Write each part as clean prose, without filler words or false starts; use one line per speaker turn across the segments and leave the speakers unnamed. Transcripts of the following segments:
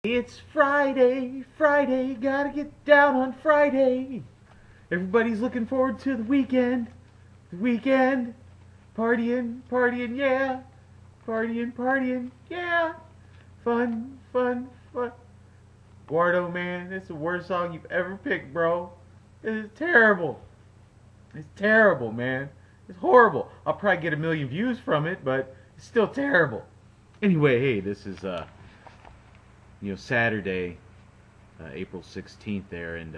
It's Friday, Friday, gotta get down on Friday. Everybody's looking forward to the weekend. The weekend. Partying, partying, yeah. Partying, partying, yeah. Fun, fun, fun. Guardo, man, it's the worst song you've ever picked, bro. It is terrible. It's terrible, man. It's horrible. I'll probably get a million views from it, but it's still terrible. Anyway, hey, this is Saturday, April 16th there, and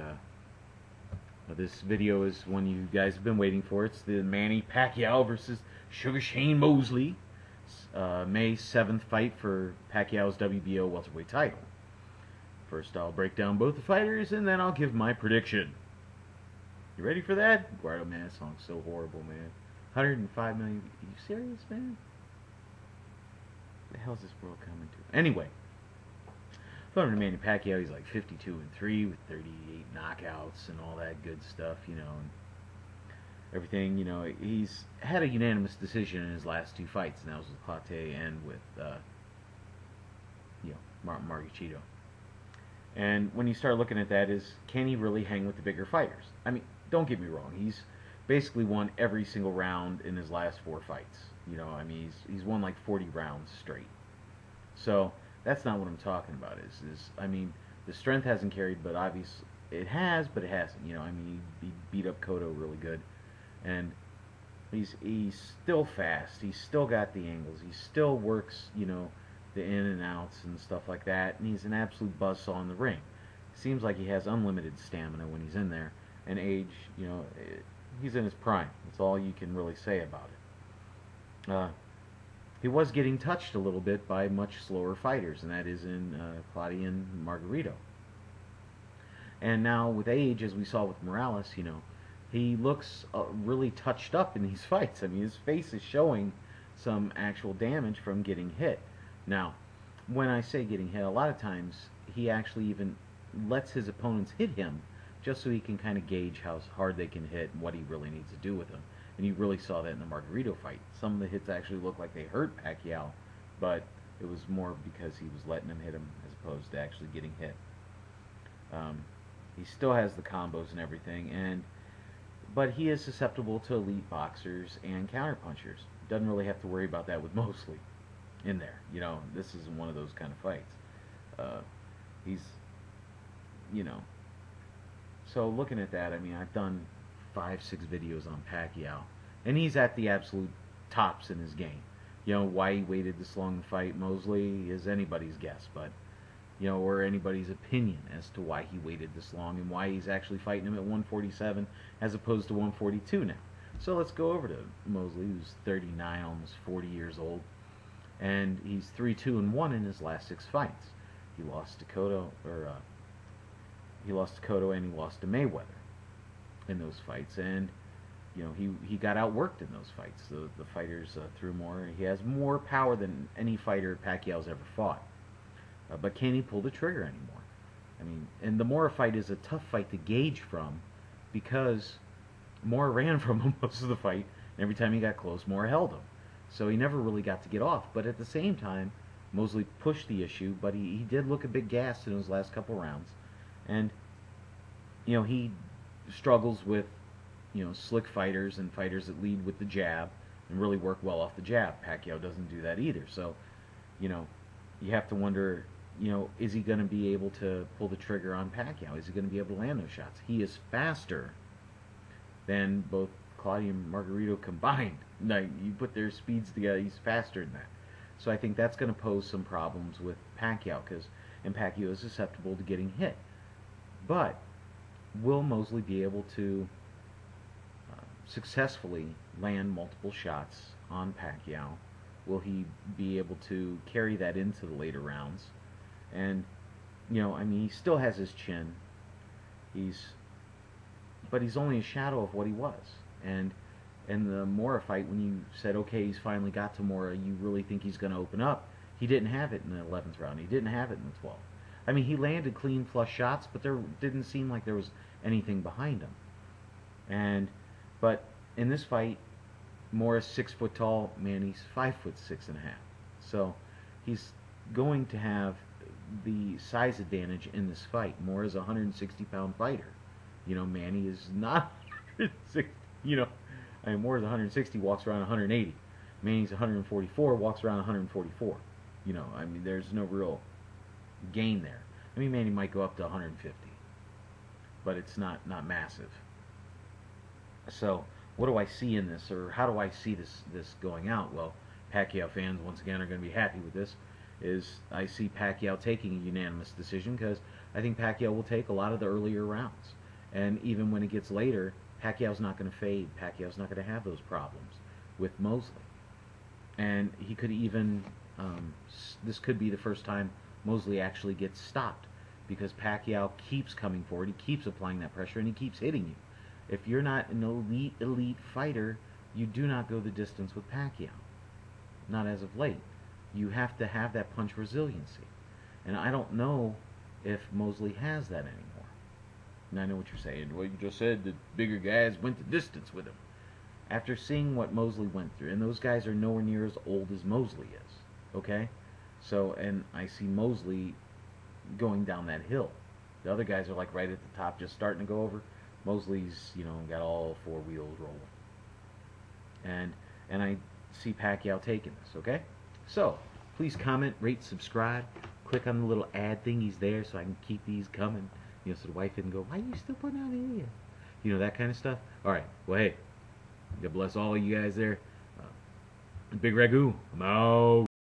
this video is one you guys have been waiting for. It's the Manny Pacquiao versus Shane Mosley, May 7th fight for Pacquiao's WBO welterweight title. First, I'll break down both the fighters, and then I'll give my prediction. You ready for that? Guardo, man, that song's so horrible, man. 105 million. Are you serious, man? What the hell's this world coming to? Anyway. Over to Manny Pacquiao, he's like 52-3 with 38 knockouts and all that good stuff, and everything. He's had a unanimous decision in his last two fights, and that was with Clate and with Martin Marguerito. And when you start looking at that, can he really hang with the bigger fighters? I mean, don't get me wrong, he's basically won every single round in his last four fights. He's won like 40 rounds straight. So that's not what I'm talking about. The strength hasn't carried, but obviously it has, but it hasn't. He beat up Cotto really good, and he's still fast. He's still got the angles. He still works, the in and outs and stuff like that. And he's an absolute buzzsaw in the ring. Seems like he has unlimited stamina when he's in there, and age, he's in his prime. That's all you can really say about it. He was getting touched a little bit by much slower fighters, and that is in Claudia and Margarito. And now with age, as we saw with Morales, he looks really touched up in these fights. His face is showing some actual damage from getting hit. Now, when I say getting hit, a lot of times he actually even lets his opponents hit him just so he can kind of gauge how hard they can hit and what he really needs to do with them. And you really saw that in the Margarito fight. Some of the hits actually looked like they hurt Pacquiao, but it was more because he was letting him hit him as opposed to actually getting hit. He still has the combos and everything, but he is susceptible to elite boxers and counterpunchers. Doesn't really have to worry about that with Mosley in there. This isn't one of those kind of fights. So looking at that, I've done 5-6 videos on Pacquiao, and he's at the absolute tops in his game. Why he waited this long to fight Mosley is anybody's guess, but or anybody's opinion as to why he waited this long and why he's actually fighting him at 147 as opposed to 142 now. So let's go over to Mosley, who's 39, almost 40 years old, and he's 3-2-1 in his last 6 fights. He lost to Cotto, and he lost to Mayweather in those fights, and he got outworked in those fights. The fighters threw more. He has more power than any fighter Pacquiao's ever fought, but can he pull the trigger anymore? And the Mora fight is a tough fight to gauge from because Mora ran from him most of the fight, and every time he got close, Mora held him, so he never really got to get off. But at the same time, Mosley pushed the issue, but he did look a bit gassed in those last couple rounds, and he struggles with slick fighters and fighters that lead with the jab and really work well off the jab. Pacquiao doesn't do that either. So you have to wonder, is he going to be able to pull the trigger on Pacquiao? Is he going to be able to land those shots? He is faster than both Claudia and Margarito combined. Now, you put their speeds together, he's faster than that. So I think that's going to pose some problems with Pacquiao, and Pacquiao is susceptible to getting hit. But will Mosley be able to successfully land multiple shots on Pacquiao? Will he be able to carry that into the later rounds? And he still has his chin. But he's only a shadow of what he was. And in the Mora fight, when you said, okay, he's finally got to Mora, you really think he's going to open up? He didn't have it in the 11th round. He didn't have it in the 12th. He landed clean flush shots, but there didn't seem like there was anything behind him. But in this fight, Mora's 6 foot tall, Manny's 5'6.5". So he's going to have the size advantage in this fight. Moore is a 160-pound fighter. Manny is not 160. I mean, Moore is 160, walks around 180. Manny's 144, walks around 144. I mean, there's no real gain there. I mean, Manny might go up to 150, but it's not massive. So, what do I see in this, or how do I see this going out? Well, Pacquiao fans once again are going to be happy with this. I see Pacquiao taking a unanimous decision because I think Pacquiao will take a lot of the earlier rounds, and even when it gets later, Pacquiao's not going to fade. Pacquiao's not going to have those problems with Mosley, and he could even this could be the first time Mosley actually gets stopped because Pacquiao keeps coming forward, he keeps applying that pressure, and he keeps hitting you. If you're not an elite fighter, you do not go the distance with Pacquiao. Not as of late. You have to have that punch resiliency. And I don't know if Mosley has that anymore. And I know what you're saying. Well, you just said that bigger guys went the distance with him. After seeing what Mosley went through, and those guys are nowhere near as old as Mosley is. Okay? So, and I see Mosley going down that hill. The other guys are like right at the top, just starting to go over. Mosley's, got all four wheels rolling. And I see Pacquiao taking this, okay? So, please comment, rate, subscribe. Click on the little ad thing. He's there so I can keep these coming. So the wife didn't go, why are you still putting out videos? That kind of stuff. Alright, well, hey, God bless all of you guys there. Bigragu, I'm out.